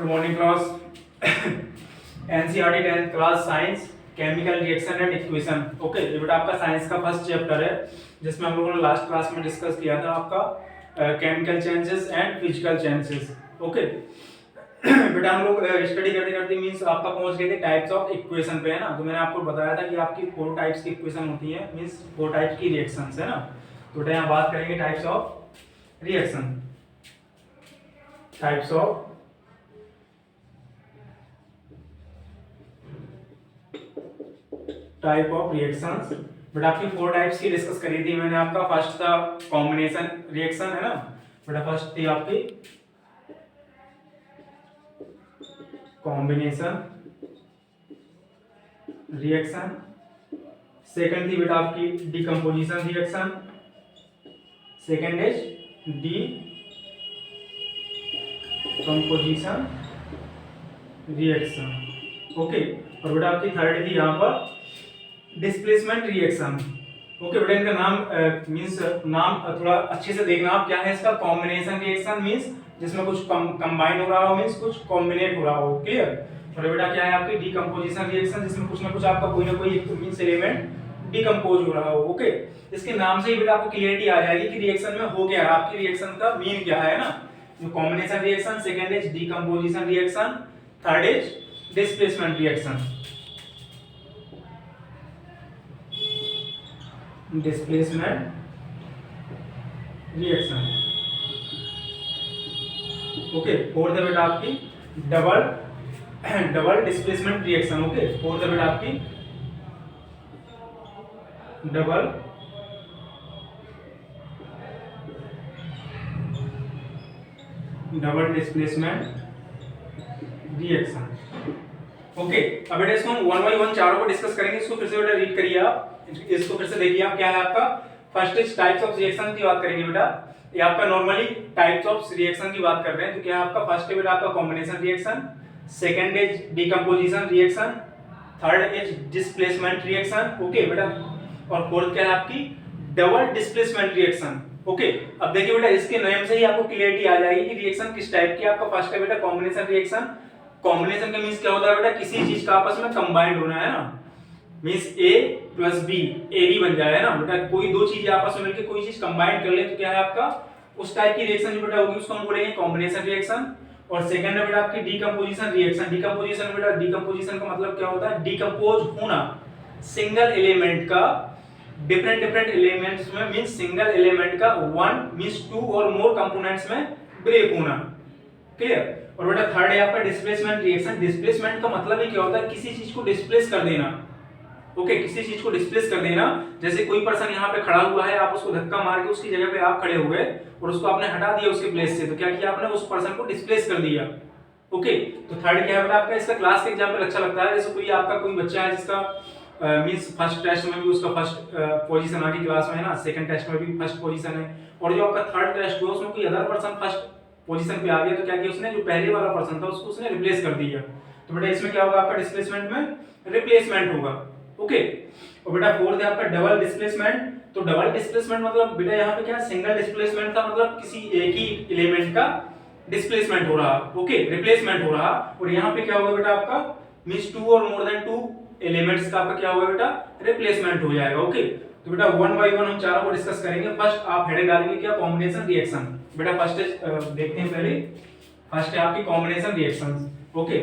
Good morning class. NCERT 10th class science chemical reaction and equation. Okay, ये बेटा आपका science का first chapter है जिसमें हम लोगों ने लास्ट क्लास में डिस्कस किया था आपका chemical changes and physical changes. Okay बेटा हम लोग स्टडी करते करते मींस आपका पहुंच गए थे टाइप्स ऑफ इक्वेशन पे, है ना। तो मैंने आपको बताया था कि आपकी 4 टाइप्स की इक्वेशन होती है, मींस 4 टाइप की रिएक्शंस, है ना। तो बेटा यहाँ बात करेंगे types of reaction, types of type of reactions. But आपकी 4 टाइप्स की डिस्कस करी थी मैंने। आपका फर्स्ट था कॉम्बिनेशन रिएक्शन, है ना। बेटा फर्स्ट थी आपकी कॉम्बिनेशन रिएक्शन, सेकंड थी बेटा आपकी decomposition reaction, second is decomposition reaction. Okay, और बेटा आपकी थर्ड थी यहाँ पर डिस्प्लेसमेंट रिएक्शन। ओके बेटा इनका नाम मींस नाम थोड़ा अच्छे से देखना आप, क्या है इसका। कॉम्बिनेशन रिएक्शन मींस जिसमें कुछ कंबाइन हो रहा हो, मींस कुछ कॉम्बिनेट हो रहा हो, क्लियर। और बेटा क्या है आपकी डिकम्पोजिशन रिएक्शन, जिसमें कुछ ना कुछ आपका कोई ना कोई मींस एलिमेंट डिकम्पोज हो रहा हो। ओके, इसके नाम से ही बेटा आपको क्लियरिटी आ जाएगी कि रिएक्शन में हो क्या है, आपकी रिएक्शन का मीन क्या है ना। जो combination reaction, second is decomposition reaction, third is displacement reaction. Displacement reaction. Okay, fourth है बेटा आपकी double displacement reaction. Okay, fourth है बेटा आपकी डबल डिस्प्लेसमेंट रिएक्शन। ओके, अब बेटा इसको हम 1 बाय 1 चारों को डिस्कस करेंगे। इसको फिर से बेटा रीड करिए आप, इसको फिर से देखिए आप। क्या है आपका first is types of reaction की बात करेंगे बेटा। ये आपका नॉर्मली टाइप्स ऑफ रिएक्शन की बात कर रहे हैं। तो क्या है आपका फर्स्ट है बेटा आपका combination reaction, second is decomposition reaction, third is displacement reaction. Okay बेटा, और फोर्थ क्या है आपकी डबल डिस्प्लेसमेंट रिएक्शन। ओके, अब देखिए बेटा इसके नेम से ही आपको क्लियरिटी आ जाएगी कि रिएक्शन किस टाइप की। आपका फर्स्ट है बेटा कॉम्बिनेशन रिएक्शन। कॉम्बिनेशन का मींस क्या होता है बेटा, किसी चीज का आपस में कंबाइंड होना, है ना। Means A plus B AB बन जाए, है ना बेटा। कोई दो चीजें आपस में मिलकर कोई चीज कंबाइन कर ले तो क्या है आपका उस टाइप की रिएक्शन जो बेटा होगी उसको हम बोलेंगे कॉम्बिनेशन रिएक्शन। और सेकंड है बेटा आपकी डिकम्पोजिशन रिएक्शन। डिकम्पोजिशन बेटा, डिकम्पोजिशन का मतलब क्या होता है, डिकम्पोज होना सिंगल एलिमेंट का डिफरेंट एलिमेंट्स में, मींस सिंगल एलिमेंट का वन मींस टू और मोर कंपोनेंट्स में ब्रेक होना, क्लियर। और बेटा थर्ड है आपका डिस्प्लेसमेंट रिएक्शन। डिस्प्लेसमेंट का मतलब ही क्या होता है, किसी चीज को डिस्प्लेस कर देना। ओके, किसी चीज को डिस्प्लेस कर देना। जैसे कोई पर्सन यहाँ पे खड़ा हुआ है, आप उसको धक्का मार के उसकी जगह पे आप खड़े हुए और उसको आपने हटा दिया उसके प्लेस से, तो क्या किया आपने, उस पर्सन को डिस्प्लेस कर दिया। ओके, तो थर्ड क्या है बेटा आपका, इसका क्लास का एग्जांपल अच्छा लगता है। जैसे कोई आपका कोई बच्चा है जिसका मींस फर्स्ट टेस्ट में भी उसका फर्स्ट पोजीशन आ गई क्लास में, है ना। सेकंड टेस्ट में भी फर्स्ट पोजीशन है, और जो आपका थर्ड टेस्ट हुआ उसमें कोई अदर पर्सन फर्स्ट पोजीशन पे आ गया, तो क्या किया उसने, जो पहले वाला पर्सन था उसको उसने रिप्लेस कर दिया। तो बेटा इसमें क्या होगा आपका डिस्प्लेसमेंट में रिप्लेसमेंट होगा। ओके, और बेटा फोर्थ है आपका डबल डिस्प्लेसमेंट। तो डबल डिस्प्लेसमेंट मतलब बेटा यहाँ पे क्या सिंगल डिस्प्लेसमेंट था, मतलब किसी एक ही एलिमेंट का डिस्प्लेसमेंट हो रहा, ओके रिप्लेसमेंट हो रहा। और यहाँ पे क्या होगा बेटा आपका मींस टू और मोर देन टू एलिमेंट्स का आपका क्या होगा बेटा रिप्लेसमेंट हो जाएगा। ओके, तो बेटा 1 बाय 1 हम चारों को डिस्कस करेंगे। फर्स्ट आप हेडिंग डालेंगे क्या, कॉम्बिनेशन रिएक्शन। बेटा फर्स्ट देखते हैं पहले, फर्स्ट है आपकी कॉम्बिनेशन रिएक्शंस। ओके,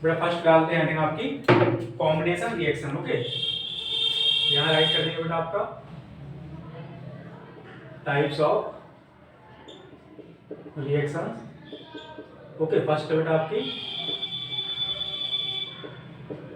बेटा फर्स्ट डालते हैं हेडिंग आपकी कॉम्बिनेशन रिएक्शन। ओके, यहां राइट कर देंगे बेटा आपका types of reactions. Okay, first है बेटा आपकी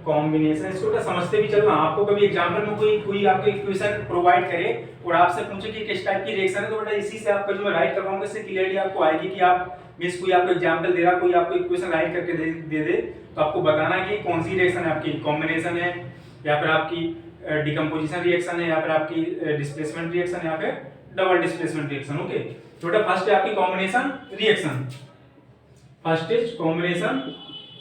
कॉम्बिनेशन। इसको बेटा समझते भी चलना। आपको कभी एग्जांपल में कोई आपको इक्वेशन प्रोवाइड करे और आपसे पूछे कि किस टाइप की रिएक्शन है, तो बेटा इसी से आपका जो मैं राइट कर रहा हूं इससे क्लियरली आपको आएगी कि आप मींस कोई आपको एग्जांपल दे रहा, कोई आपको इक्वेशन राइट करके दे दे तो आपको बताना है कि कौन सी रिएक्शन है आपकी, कॉम्बिनेशन है या फिर आपकी डिकम्पोजिशन रिएक्शन है या फिर आपकी डिस्प्लेसमेंट रिएक्शन या फिर डबल डिस्प्लेसमेंट रिएक्शन। ओके, तो बेटा फर्स्ट है आपकी combination reaction. First is combination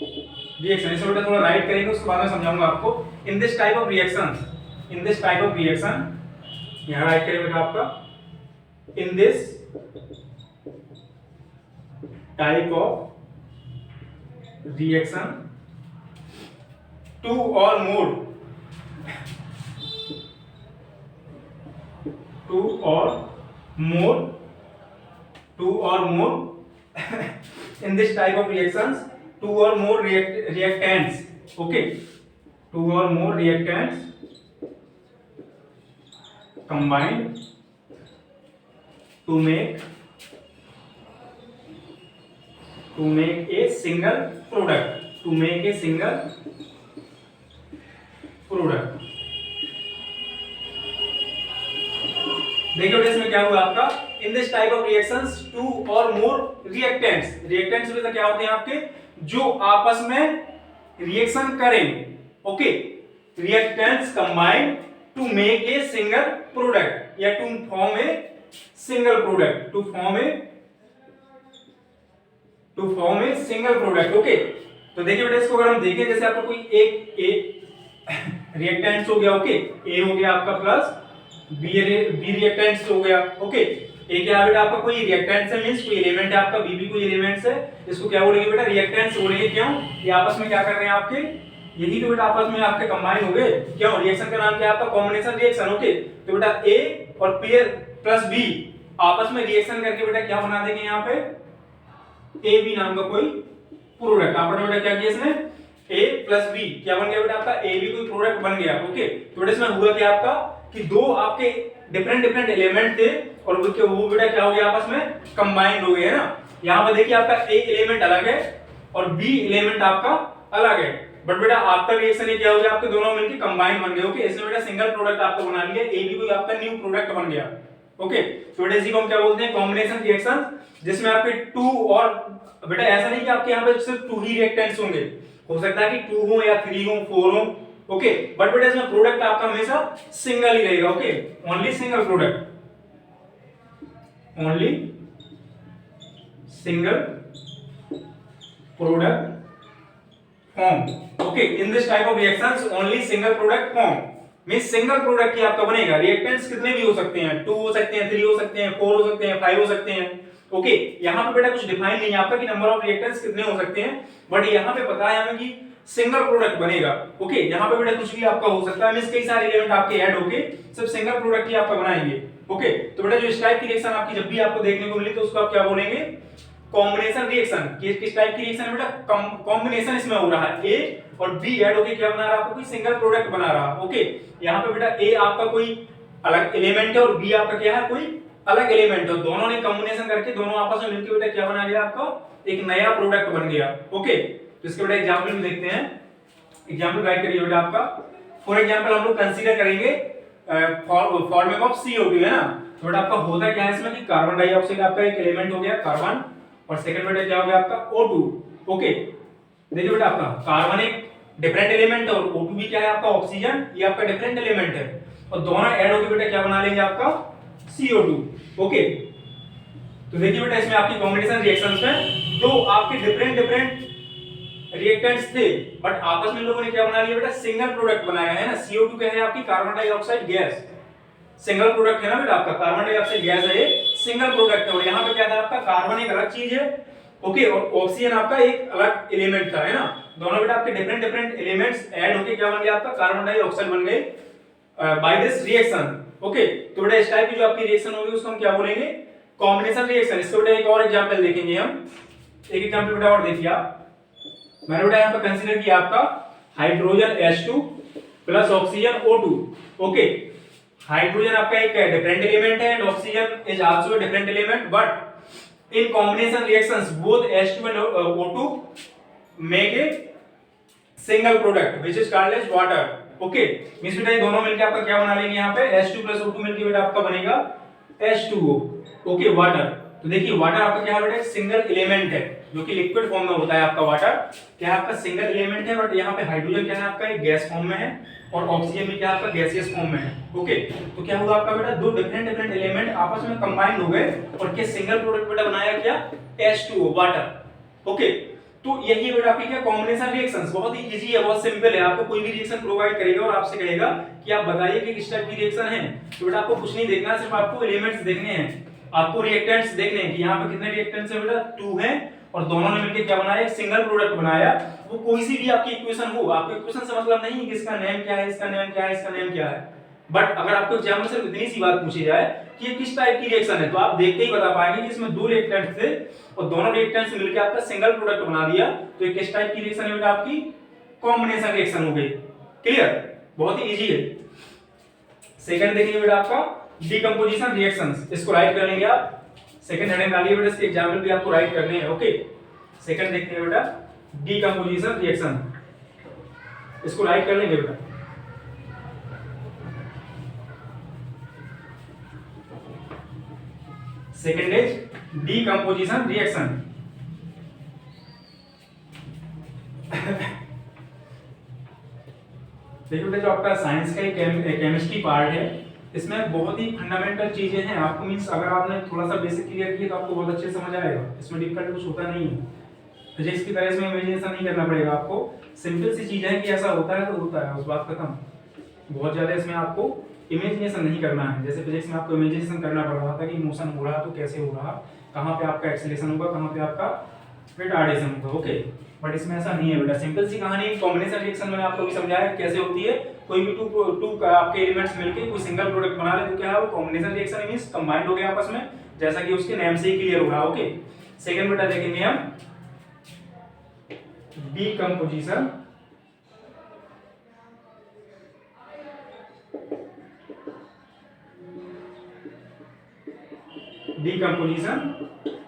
reaction, इसमें बेटा थोड़ा राइट करेंगे, उसके बाद में समझाऊंगा आपको। In this type of reaction, in this type of reaction, यहां राइट करेंगे बेटा आपका, in this type of reaction two और मोर, टू और मोर in this type of reactions, two or more reactants, okay, two or more reactants combined to make a single product, to make a single product। देखिए बेटा इसमें क्या हुआ आपका, in this type of reactions two और more reactants, reactants बेटा क्या होते हैं आपके, जो आपस में रिएक्शन करें, okay, reactants combine to make a single product, या to form a single product, to form a single product, okay. तो देखिए बेटा इसको अगर हम देखें, जैसे आपको कोई एक रिएक्टेंट्स हो गया, ओके, ए हो गया आपका प्लस बी रिएक्टेंट्स हो गया, ओके। ए क्या है बेटा आपका, कोई रिएक्टेंट्स है, मींस कोई एलिमेंट है आपका, बी भी कोई एलिमेंट्स है, इसको क्या बोलेंगे बेटा, रिएक्टेंट्स बोलेंगे। क्यों? ये आपस में क्या कर रहे हैं आपके, यही तो बेटा आपस में आपके कंबाइन हो गए। क्यों? रिएक्शन का नाम क्या है आपका, कॉम्बिनेशन रिएक्शन, ओके। तो बेटा ए और पेयर प्लस बी आपस में रिएक्शन करके बेटा क्या बना देंगे यहाँ पे, ए बी नाम का कोई प्रोडक्ट। आपने बेटा क्या किया इसने, ए प्लस बी क्या बन गया बेटा आपका, ए बी कोई प्रोडक्ट बन गया, ओके। तो बेटा इसमें हुआ क्या आपका कि दो आपके डिफरेंट एलिमेंट थे और वो बेटा क्या हो गया, आपस में कंबाइंड हो गए, है ना। यहाँ पे देखिए आपका ए एलिमेंट अलग है और बी एलिमेंट आपका अलग है, बट बेटा आपका रिएक्शन ये क्या हो गया, आपके दोनों मिलकर कंबाइन बन गए, ओके। इसमें बेटा सिंगल प्रोडक्ट आपको बना लिया, ए बी कोई आपका न्यू प्रोडक्ट बन गया, ओके। तो बेटा इसी को हम क्या बोलते हैं, कॉम्बिनेशन रिएक्शन, जिसमें आपके टू और बेटा ऐसा नहीं कि आपके यहाँ पे सिर्फ टू ही रिएक्टेंट्स होंगे, हो सकता है कि 2 हो या 3 हो 4 हो, ओके। बट बेटा इसमें प्रोडक्ट आपका हमेशा सिंगल ही रहेगा, okay, only single product, only single product form, okay. In this type of reactions only single product form, means single product ही आपका बनेगा। रिएक्टेंट्स कितने भी हो सकते हैं, 2 हो सकते हैं, 3 हो सकते हैं, 4 हो सकते हैं, 5 हो सकते हैं, ओके। यहाँ पे बेटा कुछ डिफाइन नहीं है आपका कि नंबर ऑफ रिएक्टेंट्स कितने हो सकते हैं, बट यहाँ पे पता है हमें कि सिंगल प्रोडक्ट बनेगा, ओके। यहाँ पे बेटा कुछ भी आपका हो सकता है, मींस कई सारे एलिमेंट आपके ऐड होके सिर्फ सिंगल प्रोडक्ट ही आपका बनाएंगे, ओके। तो बेटा जो इस टाइप की रिएक्शन आपकी जब भी आपको देखने को मिले तो उसको आप क्या बोलेंगे, कॉम्बिनेशन रिएक्शन। किस टाइप की रिएक्शन है बेटा, कॉम्बिनेशन इसमें हो रहा है, ए और बी ऐड होके क्या बना रहा है, आपको कोई सिंगल प्रोडक्ट बना रहा है, ओके। यहाँ पे बेटा ए आपका कोई अलग एलिमेंट है और बी आपका क्या है, कोई अलग एलिमेंट है, दोनों ने कॉम्बिनेशन करके दोनों आपस में मिलकर बेटा क्या बना गया, आपका एक नया प्रोडक्ट बन गया, ओके। तो इसके बेटा एग्जांपल में देखते हैं, एग्जांपल राइट करिए बेटा आपका। फॉर एग्जांपल हम लोग कंसीडर करेंगे फॉर्मेट ऑफ CO2, है ना। तो बेटा आपका होता क्या है इसमें कि कार्बन डाइऑक्साइड आपका एक एलिमेंट हो गया कार्बन, और सेकंड बेटा क्या हो गया आपका O2, ओके। देखिए बेटा आपका कार्बन एक डिफरेंट एलिमेंट है और O2 भी क्या है आपका ऑक्सीजन, ये आपका डिफरेंट एलिमेंट है, और दोनों ऐड होकर बेटा क्या बना लेंगे आपका CO2, ओके। तो देखिए बेटा इसमें आपकी कॉम्बिनेशन रिएक्शंस में दो आपके डिफरेंट रिएक्टेंट्स थे, बट आपस में लोगों ने क्या बना लिया बेटा, सिंगल प्रोडक्ट बनाया है ना। CO2 क्या है आपकी carbon dioxide gas, single product है ना बेटा आपका, कार्बन डाइऑक्साइड गैस है, ये सिंगल प्रोडक्ट है। और यहाँ पे क्या था आपका, कार्बन एक अलग चीज है, ओके, और ऑक्सीजन आपका एक अलग एलिमेंट था, है ना। दोनों बेटा आपके डिफरेंट एलिमेंट्स ऐड होके क्या बन गया आपका, कार्बन डाइऑक्साइड बन गए बाय दिस रिएक्शन, ओके। तो बेटा इस टाइप की जो आपकी रिएक्शन होगी उसको हम क्या बोलेंगे, कॉम्बिनेशन रिएक्शन। इसको बेटा एक और एग्जांपल देखेंगे हम, एक एग्जांपल बेटा और देखिए आप। मैंने बेटा यहाँ पे कंसीडर किया आपका hydrogen H2 plus oxygen O2, okay. Hydrogen आपका एक डिफरेंट एलिमेंट है and oxygen is also a different element, but in combination reactions both H2 and O2 make a single product which is called as water, okay. Means बेटा ये दोनों मिलके आपका क्या बना लेंगे, यहाँ पे H2 प्लस O2 मिलके बेटा आपका बनेगा H2O, ओके, वाटर। तो देखिए वाटर आपका क्या है बेटा, एक सिंगल एलिमेंट है जो कि लिक्विड फॉर्म में होता है आपका वाटर, क्या है आपका सिंगल एलिमेंट है, बट यहाँ पे हाइड्रोजन क्या है आपका एक गैस फॉर्म में है और ऑक्सीजन भी क्या है आपका गैसियस फॉर्म में है, ओके। तो क्या हुआ आपका बेटा, दो डिफरेंट एलिमेंट आपस में कंबाइन हो गए और क्या सिंगल प्रोडक्ट बेटा बनाया क्या, H2O वाटर, ओके। तो यही बेटा आपकी क्या कॉम्बिनेशन रिएक्शंस, बहुत ही इजी है, बहुत सिंपल है। आपको कोई भी रिएक्शन प्रोवाइड करेगा और आपसे कहेगा कि आप बताइए कि किस टाइप की रिएक्शन है, तो बेटा आपको कुछ नहीं देखना है, सिर्फ आपको एलिमेंट्स देखने हैं, आपको रिएक्टेंट्स देखने हैं कि यहाँ पे कितने रिएक्टेंट्स है बेटा 2 हैं, और दोनों ने मिलकर क्या बनाया, एक सिंगल प्रोडक्ट बनाया। वो कोई सी भी आपकी इक्वेशन हो, आपको इक्वेशन से मतलब नहीं है कि इसका नेम क्या है, इसका नेम क्या है, इसका नेम क्या है, बट अगर आपको एग्जाम में सिर्फ इतनी सी बात पूछी जाए कि ये किस टाइप की रिएक्शन है, तो आप देख के ही बता पाएंगे कि इसमें 2 रिएक्टेंट्स थे और दोनों रिएक्टेंट्स मिलकर आपका सिंगल प्रोडक्ट बना दिया, तो ये किस टाइप की रिएक्शन है बेटा, आपकी कॉम्बिनेशन रिएक्शन हो गई। क्लियर, बहुत ही इजी है। सेकंड देखिए बेटा आपका डीकंपोजिशन रिएक्शंस, इसको राइट कर लेंगे आप, सेकंड हेडिंग डालिए बेटा, इसके एग्जांपल भी आपको राइट करने हैं। ओके, सेकंड देखते हैं बेटा डीकंपोजिशन रिएक्शन, इसको राइट कर लेंगे बेटा। Second is decomposition reaction. देखिए बेटा जो आपका साइंस का केमिस्ट्री पार्ट है, इसमें बहुत ही फंडामेंटल चीजें हैं, आपको मींस अगर आपने थोड़ा सा बेसिक क्लियर किया तो आपको बहुत अच्छे से समझ आएगा, इसमें डिफिकल्ट कुछ होता नहीं है। फिजिक्स की तरह इसमें इमेजिनेशन नहीं करना पड़ेगा आपको, सिंपल सी चीज है कि ऐसा होता है तो होता है, उस बात खत्म। बहुत ज्यादा इसमें आपको इमेजिनेशन नहीं करना है, जैसे फिजिक्स में आपको इमेजिनेशन करना पड़ रहा था कि मोशन हो रहा तो कैसे हो रहा, कहाँ पे आपका एक्सेलरेशन होगा, कहाँ पे आपका रिटार्डेशन होगा। ओके, बट इसमें ऐसा नहीं है बेटा, सिंपल सी कहानी। कॉम्बिनेशन रिएक्शन मैंने आपको भी समझाया कैसे होती है, कोई भी टू आपके एलिमेंट्स मिलके कोई सिंगल प्रोडक्ट बना ले तो क्या है वो कॉम्बिनेशन रिएक्शन, मींस कंबाइंड हो गया आपस में, जैसा कि उसके नेम से ही क्लियर हो रहा है। ओके, सेकंड बेटा देखेंगे हम डीकंपोजिशन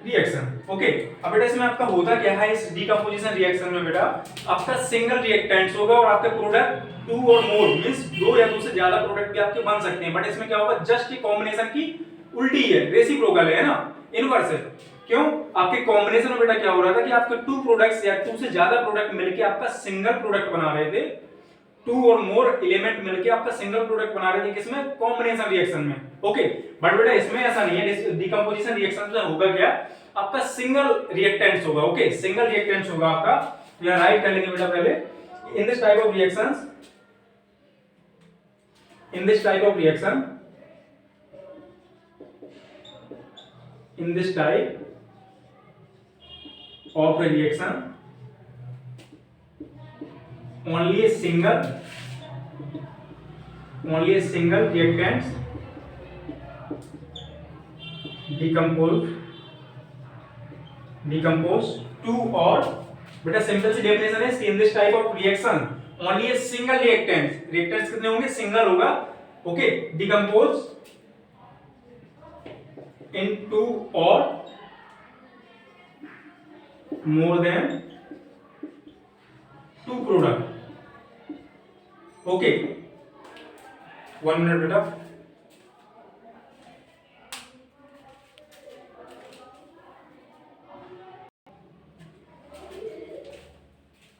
रिएक्शन। ओके, अब बेटा इसमें आपका होता क्या है, इस डीकंपोजिशन रिएक्शन में बेटा आपका सिंगल रिएक्टेंट्स होगा और आपके प्रोडक्ट 2 और मोर मींस 2 या 2 से ज्यादा प्रोडक्ट भी आपके बन सकते हैं, बट इसमें क्या होगा, जस्ट कॉम्बिनेशन की उल्टी है, रेसिप्रोकल है ना, इनवर्स है। क्यों, आपके कॉम्बिनेशन में बेटा क्या हो रहा था कि आपके 2 प्रोडक्ट्स या 2 से ज्यादा प्रोडक्ट मिलके आपका सिंगल प्रोडक्ट बना रहे थे, 2 और मोर एलिमेंट मिलके आपका सिंगल प्रोडक्ट बना रहे थे, किसमें, कॉम्बिनेशन रिएक्शन में। ओके, बट बेटा इसमें ऐसा नहीं है, डीकंपोजिशन रिएक्शन में होगा क्या, आपका सिंगल रिएक्टेंट्स होगा। ओके, सिंगल रिएक्टेंट्स होगा आपका, तो यहां राइट कर लेंगे बेटा पहले, इन this type of reactions, in this type of reaction, in this type of a reaction only a single reactants decompose to, और बेटा सिंपल सी डेफिनेशन है, in this type of reaction only a single reactants कितने होंगे, single होगा। Okay, decompose into or more than 2 product. Okay, 1 minute बेटा,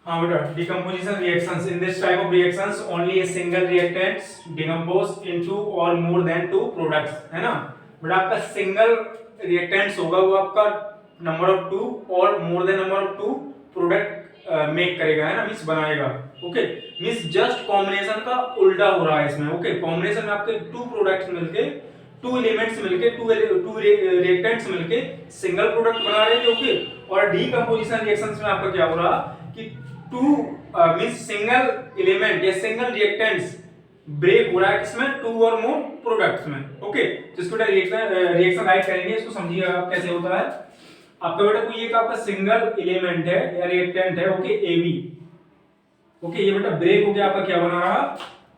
हाँ बेटा, decomposition reactions, in this type of reactions only a single reactants decompose into or more than 2 products, है ना बेटा, आपका सिंगल रिएक्टेंट्स होगा वो आपका नंबर ऑफ 2 और more than number of 2 product make करेगा, है ना, मींस बनाएगा। ओके, मींस जस्ट कॉम्बिनेशन का उल्टा हो रहा है इसमें। ओके, कॉम्बिनेशन में आपके 2 प्रोडक्ट्स मिलके, 2 एलिमेंट्स मिलके, 2 रिएक्टेंट्स मिलके सिंगल प्रोडक्ट बना रहे थे। ओके, और डीकंपोजिशन रिएक्शंस में आपका क्या हो रहा कि 2 मींस सिंगल एलिमेंट या सिंगल रिएक्टेंट्स ब्रेक हो रहा है किसमें, 2 और मोर प्रोडक्ट्स में। ओके, तो इसको रिएक्शन राइट करेंगे, इसको समझिएगा आप कैसे होता है। आपका बेटा कोई एक आपका सिंगल एलिमेंट है या रिएक्टेंट है, ओके, AB। ओके, ये बेटा ब्रेक हो गया, आपका क्या बना रहा,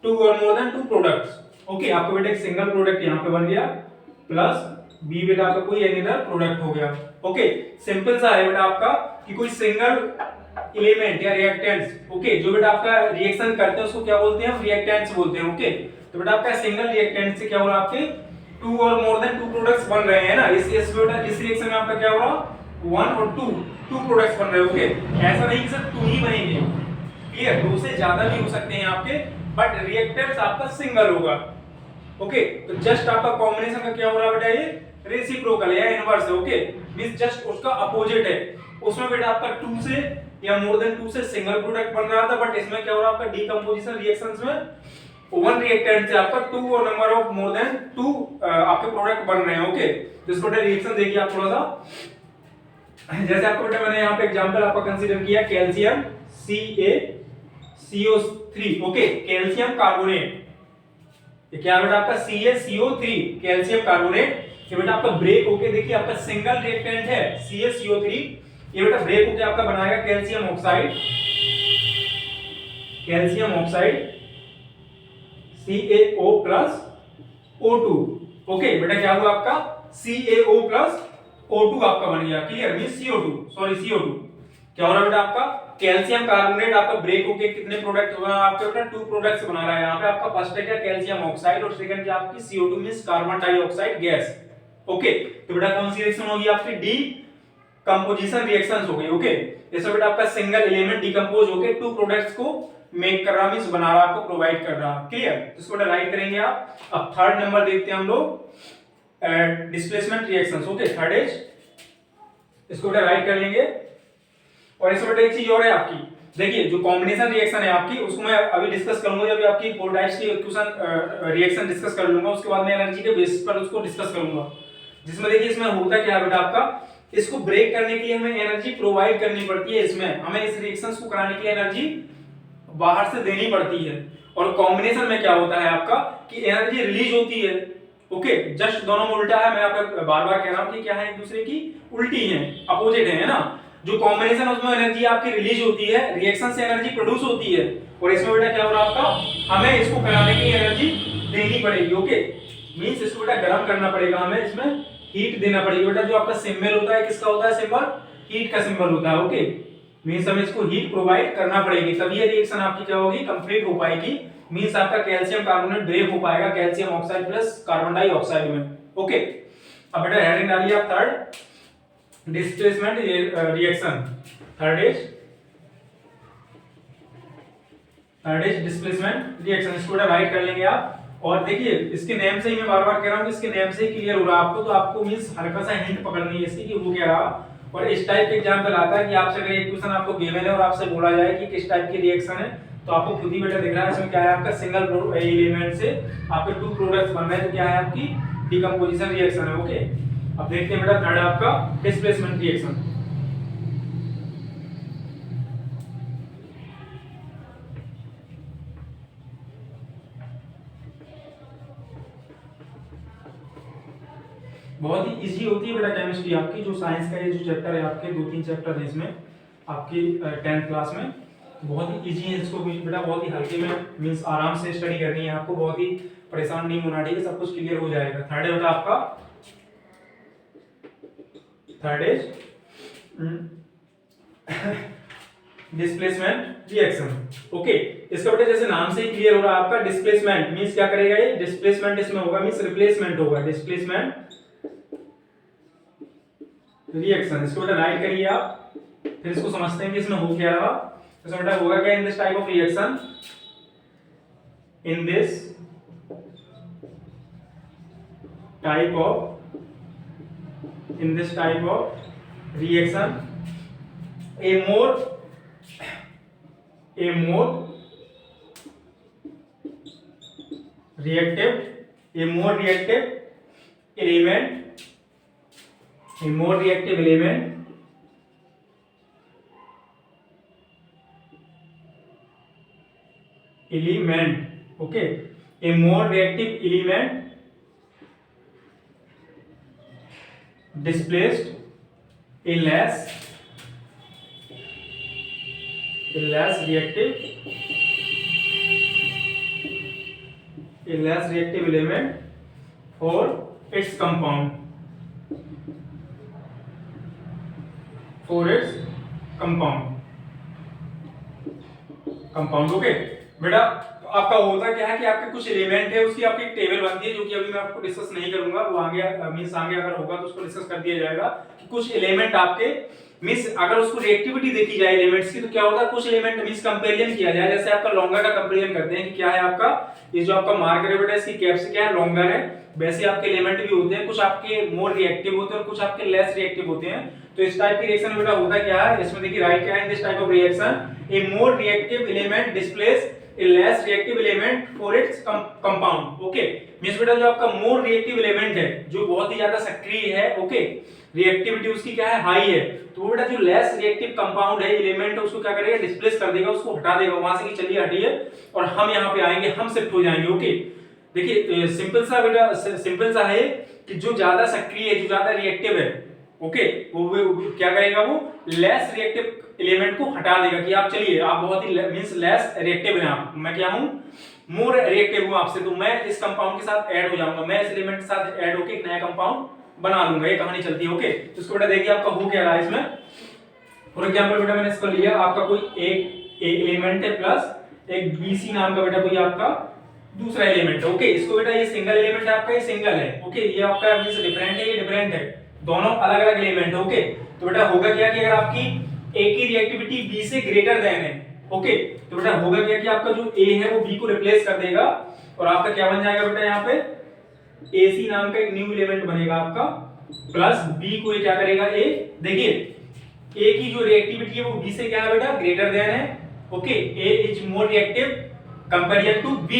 2 और मोर देन 2 प्रोडक्ट्स। ओके, आपका बेटा एक सिंगल प्रोडक्ट यहाँ पे बन गया, प्लस B बेटा आपका कोई अनदर प्रोडक्ट हो गया। ओके, सिंपल सा है बेटा आपका कि कोई सिंगल एलिमेंट या रिएक्टेंट्स, ओके, जो बेटा आपका रिएक्शन करते हैं उसको क्या बोलते हैं, हम रिएक्टेंट्स बोलते हैं। ओके, तो बेटा आपका सिंगल रिएक्टेंट से क्या हो रहा है, आपके 2 और मोर देन 2 प्रोडक्ट्स बन रहे हैं ना, इस बेटा इस रिएक्शन में आपका क्या हो रहा, 1 और 2 प्रोडक्ट्स बन रहे हैं। ओके, ऐसा नहीं कि सिर्फ 2 ही बनेंगे, क्लियर, 2 से ज्यादा भी हो सकते हैं आपके, बट रिएक्टेंट्स आपका सिंगल होगा। ओके, तो जस्ट आपका कॉम्बिनेशन का क्या हो रहा है बेटा, ये रेसिप्रोकल है या इनवर्स है। ओके, मींस जस्ट उसका अपोजिट है, उसमें बेटा आपका 2 से या मोर देन 2 से सिंगल प्रोडक्ट बन रहा था, बट इसमें क्या हो रहा है आपका डीकंपोजिशन रिएक्शंस में 1 रिएक्टेंट से आपका 2 और नंबर ऑफ मोर देन 2 आपके प्रोडक्ट बन रहे हैं। ओके, तो इसको बेटा रिएक्शन देखिए आप थोड़ा सा, जैसे आपको बेटा मैंने यहाँ पे एग्जांपल आपका कंसीडर किया calcium CaCO3। Okay, calcium carbonate, ये क्या बेटा आपका CaCO3 कैल्शियम कार्बोनेट, ये बेटा आपका ब्रेक होके देखिए आपका सिंगल रिएक्टेंट है CaCO3, ये बेटा ब्रेक होके आपका बनाएगा calcium oxide CaO plus O2। Okay बेटा क्या हुआ आपका CaO प्लस O2 आपका बन गया, क्लियर, मींस CO2 क्या हो रहा है बेटा आपका कैल्शियम कार्बोनेट आपका ब्रेक होके कितने प्रोडक्ट बना आपके बेटा 2 प्रोडक्ट्स बना रहा है। यहाँ पे आपका फर्स्ट है क्या कैल्शियम ऑक्साइड और सेकंड क्या आपकी CO2 means carbon dioxide gas. Okay, तो बेटा कौन सी रिएक्शन होगी आपकी डी कंपोजिशन रिएक्शंस हो गई। ओके, इसमें बेटा आपका सिंगल एलिमेंट डिकंपोज होके 2 प्रोडक्ट्स को मेक कर रहा मींस बना रहा, आपको प्रोवाइड कर रहा, क्लियर। तो इसको बेटा राइट करेंगे आप। अब थर्ड नंबर देखते हैं हम लोग displacement reactions. Okay, third is, इसको बेटा राइट कर लेंगे। और इसमें बेटा एक चीज और है आपकी, देखिए जो कॉम्बिनेशन रिएक्शन है आपकी उसको मैं अभी डिस्कस करूंगा, जब आपकी 4 टाइप्स की इक्वेशन रिएक्शन डिस्कस कर लूंगा, उसके बाद मैं एनर्जी के बेसिस पर उसको डिस्कस करूंगा। जिसमें देखिए इसमें होता क्या है बेटा आपका, इसको ब्रेक करने के लिए हमें एनर्जी प्रोवाइड करनी पड़ती है, इसमें हमें इस रिएक्शंस को कराने के लिए एनर्जी बाहर से देनी पड़ती है। और कॉम्बिनेशन में क्या होता है आपका कि एनर्जी रिलीज होती है। ओके, जस्ट दोनों में उल्टा है, मैं आपको बार बार कह रहा हूं कि क्या है, एक दूसरे की उल्टी है, अपोजिट है ना। जो कॉम्बिनेशन है उसमें एनर्जी आपकी रिलीज होती है, रिएक्शन से एनर्जी प्रोड्यूस होती है, और इसमें बेटा क्या हो रहा है आपका, हमें इसको कराने के लिए एनर्जी देनी पड़ेगी। ओके, मींस इसको बेटा गर्म करना पड़ेगा, हमें इसमें हीट देना पड़ेगी। बेटा जो आपका सिंबल होता है किसका होता है, सिंबल हीट का सिंबल होता है। ओके, मींस हमें इसको हीट प्रोवाइड करना पड़ेगी, तभी ये रिएक्शन आपकी क्या होगी, कंप्लीट हो पाएगी। मींस आपका कैल्शियम कार्बोनेट ब्रेक हो पाएगा calcium oxide plus carbon dioxide में। ओके, अब बेटा हेडिंग डालिए आप third displacement reaction. Third is displacement reaction, इसको बेटा राइट कर लेंगे आप। और देखिए इसके नेम से ही मैं बार बार कह रहा हूं कि इसके नेम से ही क्लियर हो रहा है आपको, तो आपको मींस हल्का सा हिंट पकड़नी है इसकी कि वो क्या रहा। और इस टाइप के एग्जांपल आता है कि आपसे अगर एक क्वेश्चन आपको गिवन है और आपसे बोला जाए कि किस टाइप की रिएक्शन है, तो आपको खुद ही बेटा दिख रहा है इसमें क्या है, आपका सिंगल एलिमेंट से आपके 2 प्रोडक्ट्स बन रहे हैं, तो क्या है आपकी डीकंपोजिशन रिएक्शन है। ओके, अब देखते हैं बेटा थर्ड आपका डिस्प्लेसमेंट रिएक्शन। बहुत ही इजी होती है बेटा केमिस्ट्री आपकी, जो साइंस का ये जो चैप्टर है आपके 2-3 चैप्टर है इसमें आपकी 10th क्लास में, बहुत ही इजी है। इसको बेटा बहुत ही हल्के में मींस आराम से स्टडी करनी है आपको, बहुत ही परेशान नहीं होना, ठीक है, सब कुछ क्लियर हो जाएगा। थर्ड है बेटा आपका, third is displacement reaction. Okay, इसका बेटा जैसे नाम से ही क्लियर हो रहा है आपका, डिस्प्लेसमेंट मींस क्या करेगा, ये डिस्प्लेसमेंट इसमें होगा, मींस रिप्लेसमेंट होगा, डिस्प्लेसमेंट रिएक्शन। इसको बेटा राइट करिए आप, फिर इसको समझते हैं कि इसमें हो क्या रहा। तो बेटा होगा क्या, इन this type of reaction, in this type of reaction a more reactive element okay, a more reactive element displaced a less reactive element for its compound, okay. बेटा आपका होता क्या है कि आपके कुछ एलिमेंट है, उसकी आपकी एक टेबल बनती है, जो कि अभी मैं आपको डिस्कस नहीं करूंगा, वो आगे मींस आगे अगर होगा तो उसको डिस्कस कर दिया जाएगा कि कुछ एलिमेंट आपके मींस अगर उसको रिएक्टिविटी देखी जाए एलिमेंट्स की, तो क्या होता है, कुछ एलिमेंट मींस कंपैरिजन किया जाए, जैसे आपका लॉन्गर का कंपैरिजन करते हैं कि क्या है आपका, ये जो आपका मार्कर है बेटा इसकी कैप से क्या है, लॉन्गर है, वैसे आपके एलिमेंट भी होते हैं, कुछ आपके मोर रिएक्टिव होते हैं और कुछ आपके लेस रिएक्टिव होते हैं। तो इस टाइप की रिएक्शन बेटा होता क्या है, इसमें देखिए राइट क्या है, इन this type of reaction A more reactive element displace A less reactive element for its compound. Okay, means बेटा जो आपका मोर रिएक्टिव एलिमेंट है, जो बहुत ही ज्यादा सक्रिय है, ओके, रिएक्टिविटी उसकी क्या है, हाई है, तो बेटा जो लेस रिएक्टिव कंपाउंड है, एलिमेंट है, उसको क्या करेगा, डिस्प्लेस कर देगा, उसको हटा देगा वहां से कि चलिए हटिए और हम यहाँ पे आएंगे, हम शिफ्ट हो जाएंगे। ओके, देखिए सिंपल सा बेटा, सिंपल सा है कि जो ज्यादा सक्रिय है, जो ज्यादा रिएक्टिव है, ओके, वो क्या करेगा, वो लेस रिएक्टिव एलिमेंट को हटा देगा कि आप चलिए, आप बहुत ही मींस लेस रिएक्टिव हैं आप, मैं क्या हूं, मोर रिएक्टिव हूं आपसे, तो मैं इस कंपाउंड के साथ ऐड हो जाऊंगा, मैं इस एलिमेंट के साथ ऐड होकर एक नया कंपाउंड बना लूंगा, ये कहानी चलती है। ओके, तो इसको बेटा देखिए आपका हो क्या रहा है इसमें, फॉर एग्जांपल बेटा मैंने इसको लिया, आपका कोई एक एलिमेंट है प्लस एक BC नाम का बेटा कोई आपका दूसरा एलिमेंट है। ओके, इसको बेटा ये सिंगल एलिमेंट है आपका, ये सिंगल है। ओके, ये आपका मींस डिफरेंट है, ये डिफरेंट है, दोनों अलग अलग एलिमेंट है। ओके, तो बेटा होगा क्या कि अगर आपकी A की रिएक्टिविटी B से ग्रेटर देन है, ओके, तो बेटा होगा क्या कि आपका जो A है वो B को रिप्लेस कर देगा और आपका क्या बन जाएगा बेटा, यहाँ पे AC नाम का एक न्यू एलिमेंट बनेगा आपका, प्लस B को ये क्या करेगा, A, देखिए A की जो रिएक्टिविटी है वो B से क्या है बेटा, ग्रेटर देन है। Okay, A is more reactive comparison to B,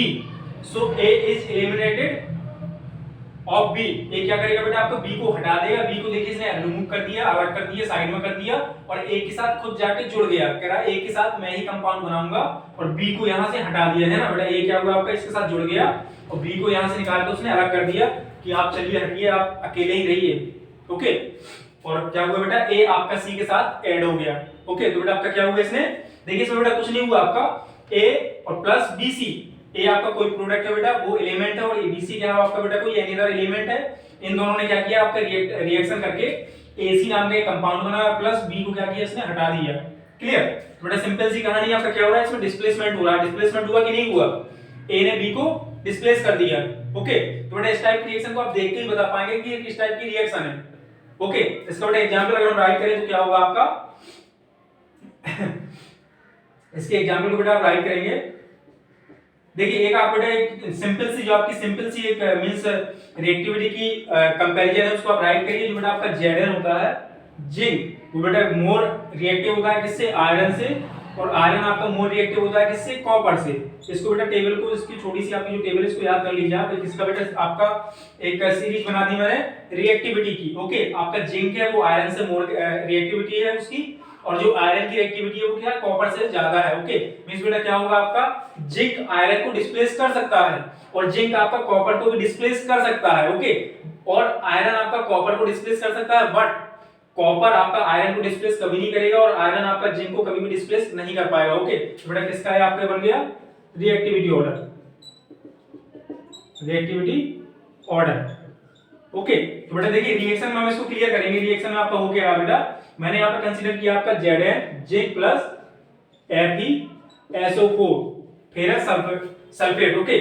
so A is eliminated of B। ये क्या करेगा बेटा, आपको B को हटा देगा, B को देखिए इसने रिमूव कर दिया, अलग कर दिया, साइड में कर दिया और A के साथ खुद जाके जुड़ गया, कह रहा A के साथ मैं ही कंपाउंड बनाऊंगा और B को यहां से हटा दिया, है ना बेटा, A क्या हुआ आपका, इसके साथ जुड़ गया और B को यहां से निकाल के उसने अलग कर दिया कि आप चलिए हटिए, आप अकेले ही रहिए। ओके, और क्या हुआ बेटा, A आपका C के साथ ऐड हो गया। ओके, तो बेटा आपका क्या हुआ इसने, देखिए इसमें बेटा कुछ नहीं हुआ, आपका A और प्लस BC, A आपका कोई प्रोडक्ट है बेटा, वो एलिमेंट है, और BC क्या है आपका बेटा, कोई एनी अदर एलिमेंट है। इन दोनों ने क्या किया, आपका रिएक्शन करके AC नाम का एक कंपाउंड बनाया, प्लस B को क्या किया, इसने हटा दिया। क्लियर, बेटा सिंपल सी कहानी, आपका क्या हो रहा है इसमें, डिस्प्लेसमेंट हो रहा है। डिस्प्लेसमेंट हुआ कि नहीं हुआ, A ने B को डिस्प्लेस कर दिया। ओके, तो बेटा इस टाइप की रिएक्शन को आप देख के ही बता पाएंगे कि ये किस टाइप की रिएक्शन है। ओके, इसका बेटा एग्जांपल अगर हम राइट करें तो क्या होगा आपका इसके एग्जांपल को बेटा आप राइट करेंगे, देखिए एक आप बेटा एक सिंपल सी, जो आपकी सिंपल सी एक मींस रिएक्टिविटी की कंपैरिजन है, उसको आप राइट करिए। जो बेटा आपका Zn होता है जिंक, वो बेटा मोर रिएक्टिव होता है किससे, आयरन से, और आयरन आपका मोर रिएक्टिव होता है किससे, कॉपर से। इसको बेटा टेबल को, इसकी छोटी सी आपकी जो टेबल है इसको याद कर लीजिए आप, इसका बेटा आपका एक सीरीज बना दी मैंने रिएक्टिविटी की। ओके, आपका जिंक है वो आयरन से मोर रिएक्टिविटी है उसकी, और जो आयरन की रिएक्टिविटी है वो क्या है, कॉपर से ज्यादा है। ओके, मींस बेटा क्या होगा, आपका जिंक आयरन को डिस्प्लेस कर सकता है और जिंक आपका कॉपर को भी डिस्प्लेस कर सकता है। ओके, और आयरन आपका कॉपर को डिस्प्लेस कर सकता है, बट कॉपर आपका आयरन को डिस्प्लेस कभी नहीं करेगा और आयरन आपका जिंक को कभी भी डिस्प्लेस नहीं कर पाएगा। ओके, तो बेटा किसका है आपका बन गया, reactivity order, reactivity order. Okay, तो बेटा देखिए रिएक्शन में हम इसको क्लियर करेंगे। रिएक्शन में आपका हो क्या बेटा, मैंने यहाँ पे कंसीडर किया आपका Zn zinc plus FeSO4 ferrous sulphate. Okay,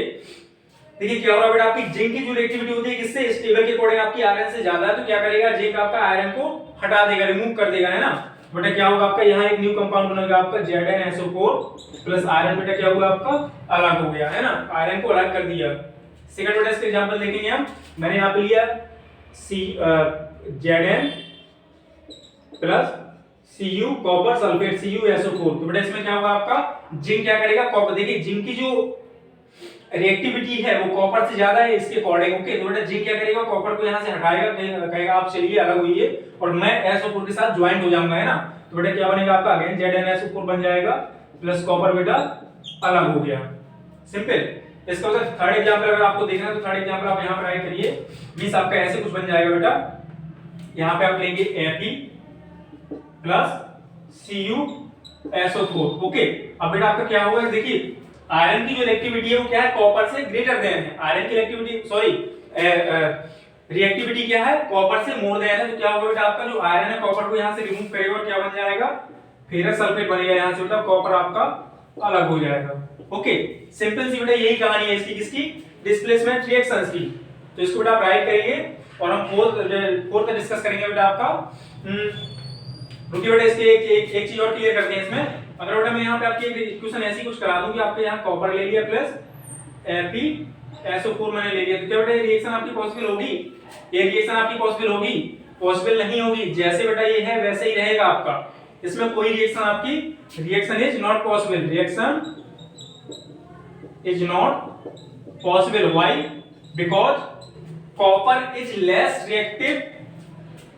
देखिए क्या हो रहा है बेटा, आपकी जिंक की जो रिएक्टिविटी होती है किससे, इस टेबल के अकॉर्डिंग आपकी आयरन से ज्यादा है, तो क्या करेगा, जिंक आपका आयरन को हटा देगा, रिमूव कर देगा, है ना। बेटा क्या होगा आपका, यहाँ एक न्यू कंपाउंड बनेगा आपका ZnSO4 प्लस आयरन, बेटा क्या हुआ आपका, अलग हो गया, है ना, आयरन को अलग कर दिया। सेकंड बेटा इसका एग्जांपल देखेंगे हम, मैंने यहाँ पे लिया Zn plus Cu copper sulphate CuSO4, तो बेटा इसमें क्या होगा आपका, जिंक क्या करेगा, कॉपर, देखिए जिंक की जो रिएक्टिविटी है वो कॉपर से ज्यादा है इसके अकॉर्डिंग। ओके, तो बेटा जिंक क्या करेगा, कॉपर को यहां से हटाएगा, कहेगा आप चलिए अलग होइए और मैं SO4 के साथ ज्वाइंट हो जाऊंगा, है ना। तो बेटा क्या बनेगा आपका, अगेन ZnSO4 बन जाएगा प्लस कॉपर बेटा अलग हो गया, सिंपल। इसका मतलब थर्ड एग्जांपल अगर आपको देखना है तो थर्ड एग्जांपल आप यहां पर राइट करिए, मींस आपका ऐसे कुछ बन जाएगा बेटा, यहां पे आप लेंगे Fe प्लस CuSO4। ओके, अब बेटा आपका क्या होगा, देखिए आयरन की जो रिएक्टिविटी है वो क्या है, कॉपर से ग्रेटर देन है, आयरन की रिएक्टिविटी सॉरी रिएक्टिविटी क्या है, कॉपर से मोर देन है, तो क्या होगा बेटा, आपका जो आयरन है कॉपर को यहां से रिमूव करेगा और क्या बन जाएगा, फेरस सल्फेट बनेगा, यहां से बेटा कॉपर आपका अलग हो जाएगा। ओके, सिंपल सी बेटा यही कहानी है इसकी, किसकी, डिस्प्लेसमेंट रिएक्शंस की। तो इसको बेटा आप राइट करेंगे और हम फोर्थ डिस्कस करेंगे बेटा आपका। रुकिए बेटा, इसके एक चीज और क्लियर करते हैं इसमें। अगर बेटा मैं यहाँ पे आपकी एक इक्वेशन ऐसी कुछ करा दूं कि आपके यहाँ कॉपर ले लिया प्लस FeSO4 मैंने ले लिया, तो क्या बेटा ये रिएक्शन आपकी पॉसिबल होगी, ये रिएक्शन आपकी पॉसिबल होगी। पॉसिबल नहीं होगी। जैसे बेटा ये है वैसे ही रहेगा आपका, इसमें कोई रिएक्शन आपकी reaction is not possible, reaction is not possible. Why? Because copper is less reactive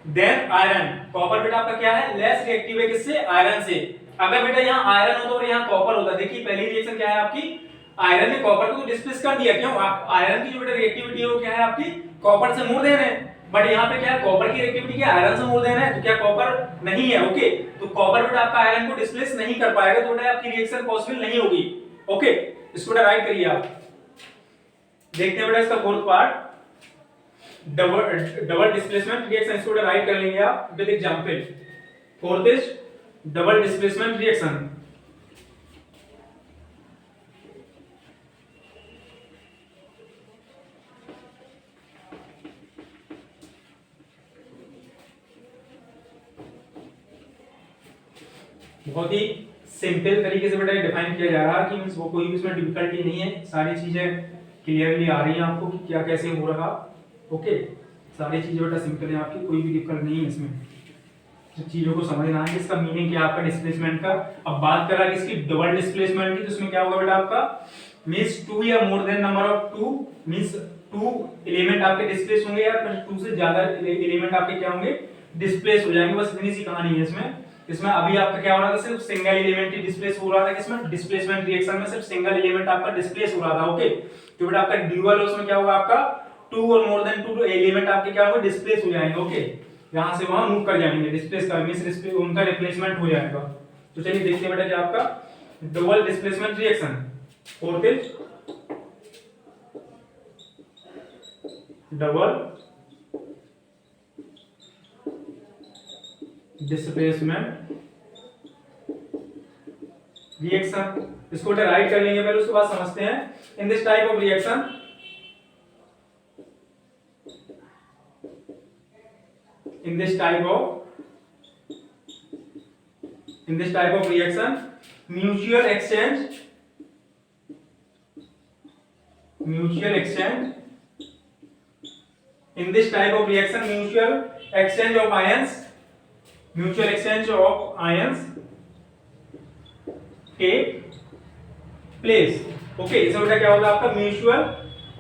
than iron. Copper बेटा आपका क्या है, लेस रिएक्टिव है किससे, आयरन से। अगर बेटा यहाँ आयरन होता और यहाँ कॉपर होता, देखिए पहली रिएक्शन क्या है आपकी, आयरन ने कॉपर को डिस्प्लेस कर दिया। क्यों? आयरन की जो बेटा रिएक्टिविटी है वो क्या है आपकी, कॉपर से मोर देन है। बट यहाँ पे क्या है, कॉपर की रिएक्टिविटी क्या आयरन से मोर देन है, तो क्या कॉपर नहीं है। ओके, तो कॉपर बेटा आपका आयरन को डिस्प्लेस नहीं कर पाएगा, तो बेटा आपकी रिएक्शन पॉसिबल नहीं होगी। ओके, इसको बेटा राइट करिए आप। देखते हैं बेटा इसका fourth part, double displacement reaction. इसको बेटा राइट कर लेंगे आप with example. Fourth is double displacement reaction. बहुत ही सिंपल तरीके से बेटा डिफाइन किया जा रहा है कि मींस वो कोई भी इसमें डिफिकल्टी नहीं है, सारी चीजें क्लियरली आ रही हैं आपको कि क्या कैसे हो रहा। ओके, सारी चीजें बेटा सिंपल है आपकी, कोई भी डिफिकल्ट नहीं है इसमें। तो चीजों को समझना है कि इसका मीनिंग क्या आपका डिस्प्लेसमेंट का। अब बात कर रहा है इसकी डबल डिस्प्लेसमेंट की, तो इसमें क्या होगा बेटा आपका, मींस 2 या more than number of 2, means 2 element आपके डिस्प्लेस होंगे या फिर 2 से ज्यादा एलिमेंट आपके क्या होंगे, डिस्प्लेस हो जाएंगे। बस इतनी सी कहानी है इसमें। इसमें अभी आपका क्या हो रहा था, सिर्फ सिंगल एलिमेंट ही डिस्प्लेस हो रहा था। किसमें, डिस्प्लेसमेंट रिएक्शन में सिर्फ सिंगल एलिमेंट आपका डिस्प्लेस हो रहा था। ओके, तो बेटा आपका ड्यूअल है, उसमें क्या होगा आपका 2 और मोर देन 2 एलिमेंट आपके क्या होंगे, डिस्प्लेस हो जाएंगे। ओके, यहां से वहां मूव कर जाएंगे, डिस्प्लेस कर मींस उनका रिप्लेसमेंट हो जाएगा। तो चलिए देखते हैं बेटा क्या आपका double displacement reaction. Fourth is double displacement reaction. इसको राइट कर लेंगे पहले, उसके बाद समझते हैं। इन this type of reaction, in this type of reaction, mutual exchange in this type of reaction, mutual exchange of ions take place। Okay, इसमें बेटा क्या होगा आपका, म्यूचुअल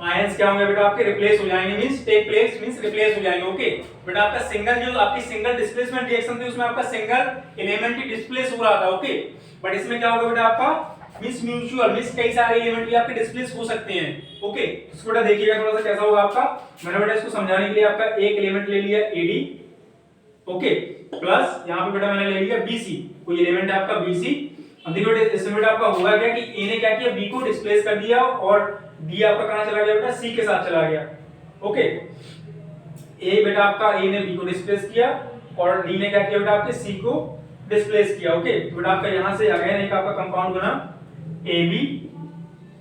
आयंस क्या होंगे बेटा आपके, रिप्लेस हो जाएंगे, means take place means replace हो जाएंगे। ओके, बेटा आपका सिंगल जो आपकी सिंगल डिस्प्लेसमेंट रिएक्शन थी उसमें आपका सिंगल एलिमेंट ही डिस्प्लेस हो रहा था। ओके, बट इसमें क्या होगा बेटा आपका, मींस म्यूचुअल मींस कई सारे एलिमेंट भी आपके डिस्प्लेस हो सकते हैं। ओके, इसको बेटा देखिएगा थोड़ा सा कैसा होगा आपका। मैंने बेटा इसको समझाने के लिए आपका एक एलिमेंट ले लिया AD, ओके, प्लस यहां पे बेटा मैंने ले लिया BC, कोई एलिमेंट है आपका BC। अब देखो बेटा इसमें बेटा आपका हुआ क्या कि A ने क्या किया, B को डिस्प्लेस कर दिया और D आपका कहां चला गया बेटा, C के साथ चला गया। ओके, A बेटा आपका A ने B को डिस्प्लेस किया और D ने क्या किया बेटा आपके C को डिस्प्लेस किया। ओके, तो बेटा आपका यहां से अगेन एक आपका कंपाउंड बना AB।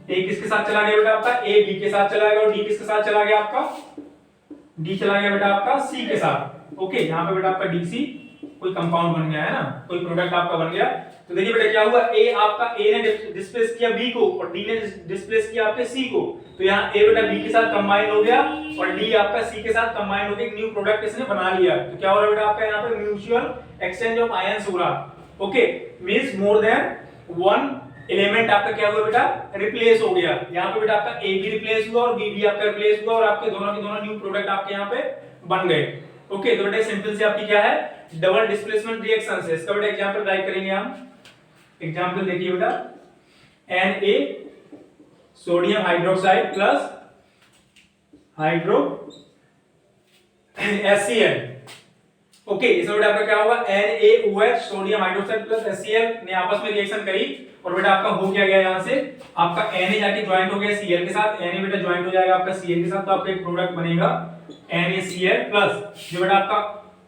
A किसके साथ चला गया बेटा आपका, A B के साथ चला गया और D किसके साथ चला गया आपका, D चला गया बेटा आपका C के साथ। ओके, यहां पे बेटा आपका DC कोई कंपाउंड बन गया है ना, कोई प्रोडक्ट आपका बन गया। तो देखिए बेटा क्या हुआ, A ने डिस्प्लेस किया B को और D ने डिस्प्लेस किया आपके C को। तो यहाँ A बेटा B के साथ कंबाइन हो गया और D आपका C के साथ कंबाइन होकर एक न्यू प्रोडक्ट इसने बना लिया। तो क्या हो रहा है बेटा आपका यहाँ पे म्यूचुअल एक्सचेंज ऑफ आयंस हो रहा। Okay, means more than one element आपका क्या हुआ बेटा, रिप्लेस हो गया। यहाँ पे बेटा आपका A भी रिप्लेस हुआ और B भी आपका रिप्लेस हुआ और आपके दोनों के दोनों न्यू प्रोडक्ट आपके यहाँ पे बन गए। ओके, तो बेटा सिंपल से आपकी क्या है, डबल डिस्प्लेसमेंट रिएक्शन है। इसका बेटा एग्जांपल राइट करेंगे हम। एग्जांपल देखिए बेटा, Na sodium hydroxide plus HCl। Okay, इसमें बेटा आपका क्या होगा, NaOH sodium hydroxide plus HCl ने आपस में रिएक्शन करी और बेटा आपका हो क्या गया, यहां से आपका Na जाके ज्वाइंट हो गया Cl के साथ, Na बेटा ज्वाइंट हो जाएगा आपका Cl के साथ, तो आपका एक प्रोडक्ट बनेगा NaCl प्लस जो बेटा आपका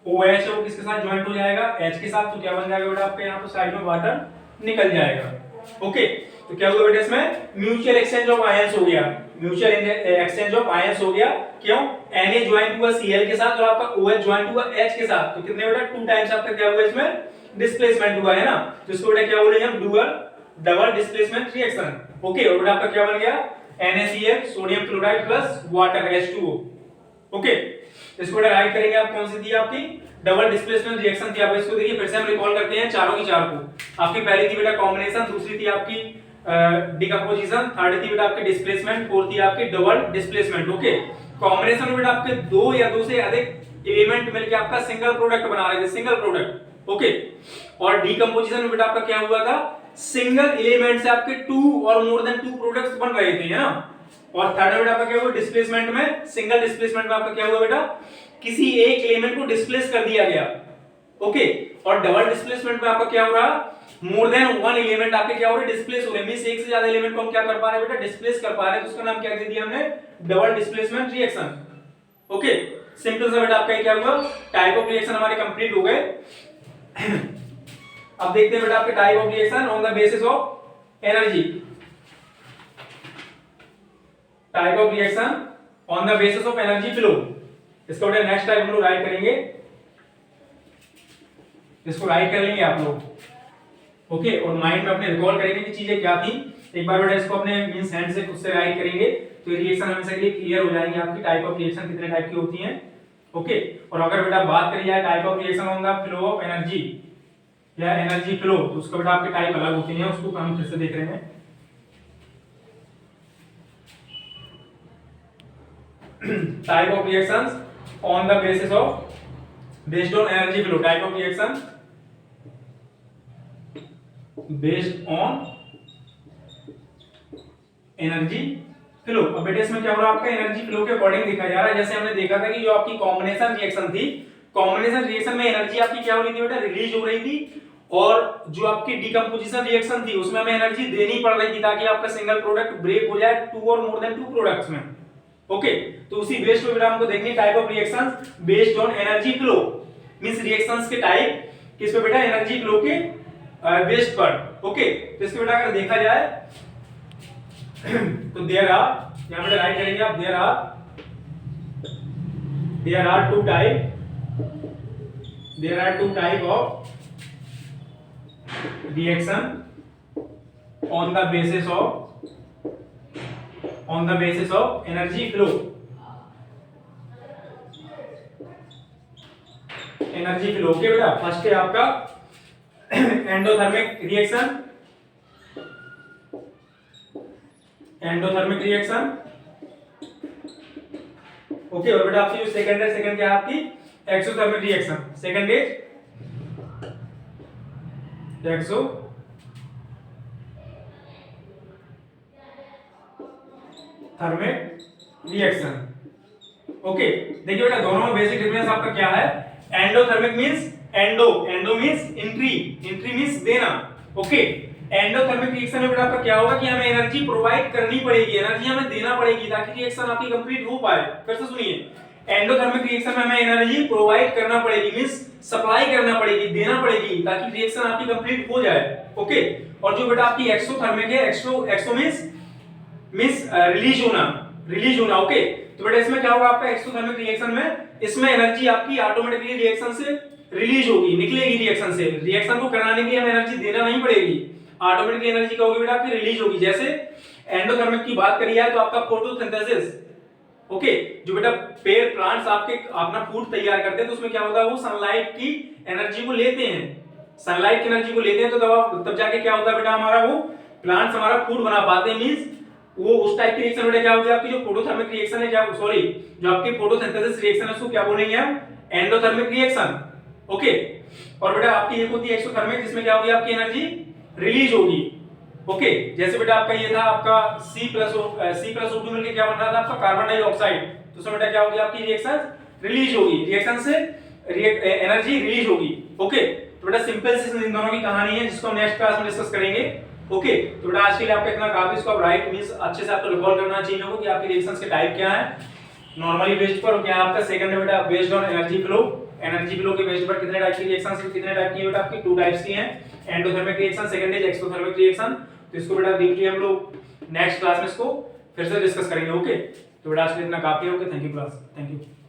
OH है वो किसके साथ ज्वाइंट हो जाएगा, H के साथ। तो क्या बन जाएगा बेटा आपका यहाँ पे साइड में वाटर निकल जाएगा। ओके, तो क्या होगा बेटा इसमें म्यूचुअल एक्सचेंज ऑफ आयंस हो गया, म्यूचुअल एक्सचेंज ऑफ आयंस हो गया। क्यों, Na ज्वाइंट हुआ Cl के साथ और आपका OH ज्वाइंट हुआ H के साथ। तो कितने बेटा 2 टाइम्स आपका क्या हुआ इसमें डिस्प्लेसमेंट हुआ है ना। तो इसको बेटा क्या बोलेंगे हम, डबल डिस्प्लेसमेंट रिएक्शन। ओके, और बेटा आपका क्या बन गया, NaCl sodium chloride plus water H2O। Okay, इसको बेटा राइट करेंगे आप, कौन सी थी आपकी डबल डिस्प्लेसमेंट रिएक्शन थी। आप इसको देखिए फिर से हम रिकॉल करते हैं चारों की चार को। आपकी पहली थी बेटा कॉम्बिनेशन, दूसरी थी आपकी डिकम्पोजिशन, थर्ड थी बेटा आपकी डिस्प्लेसमेंट, फोर्थ थी आपकी डबल डिस्प्लेसमेंट। ओके, कॉम्बिनेशन में बेटा आपके दो या दो से अधिक एलिमेंट मिलकर आपका सिंगल प्रोडक्ट बना रहे थे, सिंगल प्रोडक्ट। ओके, और डिकम्पोजिशन में बेटा आपका क्या हुआ था, सिंगल एलिमेंट से आपके टू और मोर देन टू प्रोडक्ट्स बन रहे थे, है ना। और थर्ड बेटा आपका क्या हुआ, डिस्प्लेसमेंट में, सिंगल डिस्प्लेसमेंट में आपका क्या हुआ बेटा, किसी एक एलिमेंट को डिस्प्लेस कर दिया गया। ओके, और डबल डिस्प्लेसमेंट में आपका क्या हो रहा, मोर देन वन एलिमेंट आपके क्या हो रहे, डिस्प्लेस हो रहे, मींस एक से ज्यादा एलिमेंट को हम क्या कर पा रहे हैं बेटा, डिस्प्लेस कर पा रहे हैं। तो उसका नाम क्या दे दिया हमने, double displacement reaction. Okay, simple सा बेटा आपका क्या हुआ, टाइप ऑफ रिएक्शन हमारे कंप्लीट हो गए। अब देखते हैं बेटा आपके type of reaction on the basis of energy. Type of reaction on the basis of energy flow, इसको बेटा नेक्स्ट टाइप हम लोग राइट करेंगे, इसको राइट कर लेंगे आप लोग। ओके, और माइंड में अपने रिकॉल करेंगे कि चीजें क्या थी। एक बार बेटा इसको अपने मींस हैंड से खुद से राइट करेंगे तो रिएक्शन हमेशा के लिए क्लियर हो जाएंगे आपकी, टाइप ऑफ रिएक्शन कितने टाइप की होती हैं। ओके, और अगर बेटा बात करी जाए type of reaction on the flow of energy या एनर्जी फ्लो, तो उसका बेटा आपके टाइप अलग होती हैं, उसको हम फिर से देख रहे हैं। Type of reactions on the basis of, based on energy flow, type of reaction based on energy flow. अब बेटा इसमें क्या हो रहा है, आपका एनर्जी फ्लो के अकॉर्डिंग दिखा जा रहा है। जैसे हमने देखा था कि जो आपकी कॉम्बिनेशन रिएक्शन थी, कॉम्बिनेशन रिएक्शन में एनर्जी आपकी क्या हो रही थी बेटा, रिलीज हो रही थी, और जो आपकी डिकम्पोजिशन रिएक्शन थी उसमें हमें एनर्जी देनी पड़ रही थी ताकि आपका सिंगल प्रोडक्ट ब्रेक हो जाए टू और मोर देन टू प्रोडक्ट्स में। ओके, तो उसी बेस्ड पे बेटा हमको देखनी type of reactions based on energy flow, means reactions के टाइप किस पे बेटा, एनर्जी फ्लो के बेस्ड पर। ओके, तो इसके बेटा अगर देखा जाए तो देयर आर, यहां पे राइट करेंगे आप, there are two type of reaction on the basis of energy flow. Energy flow के बेटा फर्स्ट है आपका एंडोथर्मिक रिएक्शन, ओके, और बेटा आपकी जो सेकंड है, सेकंड क्या है आपकी exothermic reaction, second is exothermic reaction. Okay, देखिए बेटा दोनों में बेसिक डिफरेंस आपका क्या है, endothermic means endo means entry means देना। ओके, एंडोथर्मिक रिएक्शन में बेटा आपका क्या होगा कि हमें एनर्जी प्रोवाइड करनी पड़ेगी, एनर्जी हमें देना पड़ेगी ताकि रिएक्शन आपकी कंप्लीट हो पाए। फिर से सुनिए, एंडोथर्मिक रिएक्शन में हमें एनर्जी प्रोवाइड करना पड़ेगी, मींस सप्लाई करना पड़ेगी, देना पड़ेगी ताकि रिएक्शन आपकी कंप्लीट हो जाए। ओके, और जो बेटा आपकी एक्सोथर्मिक है, एक्सो मींस रिलीज होना। ओके, तो बेटा इसमें क्या होगा आपका एक्सोथर्मिक रिएक्शन में, इसमें एनर्जी आपकी ऑटोमेटिकली रिएक्शन से रिलीज होगी, निकलेगी रिएक्शन से। रिएक्शन को कराने के लिए हमें एनर्जी देना नहीं पड़ेगी, ऑटोमेटिकली एनर्जी क्या होगी बेटा आपकी रिलीज होगी। जैसे एंडोथर्मिक की बात करी जाए तो आपका फोटोसिंथेसिस, ओके, जो बेटा पेड़ प्लांट्स आपके अपना फूड तैयार करते हैं तो उसमें क्या होता है, वो सनलाइट की एनर्जी को लेते हैं, सनलाइट की एनर्जी को लेते हैं, तो तब जाके क्या होता है बेटा, हमारा वो प्लांट्स हमारा फूड बना पाते हैं। मींस वो उस टाइप की रिएक्शन बेटा क्या होगी आपकी, जो फोटोथर्मिक रिएक्शन है, क्या सॉरी जो आपकी फोटोसिंथेसिस रिएक्शन है उसको क्या बोलेंगे हम, एंडोथर्मिक रिएक्शन। ओके, और बेटा आपकी एक होती है एक्सोथर्मिक, जिसमें क्या होगी आपकी एनर्जी रिलीज होगी। ओके, जैसे बेटा आपका ये था आपका C+O2 मिलकर क्या बन रहा था आपका कार्बन डाइऑक्साइड, तो उसमें बेटा क्या होगी आपकी रिएक्शन रिलीज होगी, रिएक्शन से एनर्जी रिलीज होगी। ओके, तो बेटा सिंपल सी इन दोनों की कहानी है जिसको हम नेक्स्ट क्लास में डिस्कस करेंगे। ओके, तो बेटा आज के लिए आपका इतना काफी, इसको आप राइट मींस अच्छे से आपको रिकॉल करना चाहिए होगा कि आपके रिएक्शंस के टाइप क्या है नॉर्मली बेस्ड पर, और क्या आपका सेकंड है बेटा based on energy flow, energy flow के बेस्ड पर कितने टाइप की रिएक्शंस, कितने टाइप की बेटा आपकी टू टाइप्स की हैं, endothermic reaction, second is exothermic reaction. तो इसको बेटा डीपली हम लोग नेक्स्ट क्लास में इसको फिर से डिस्कस करेंगे। ओके, तो बेटा आज के लिए इतना काफी है। Okay, thank you class, thank you.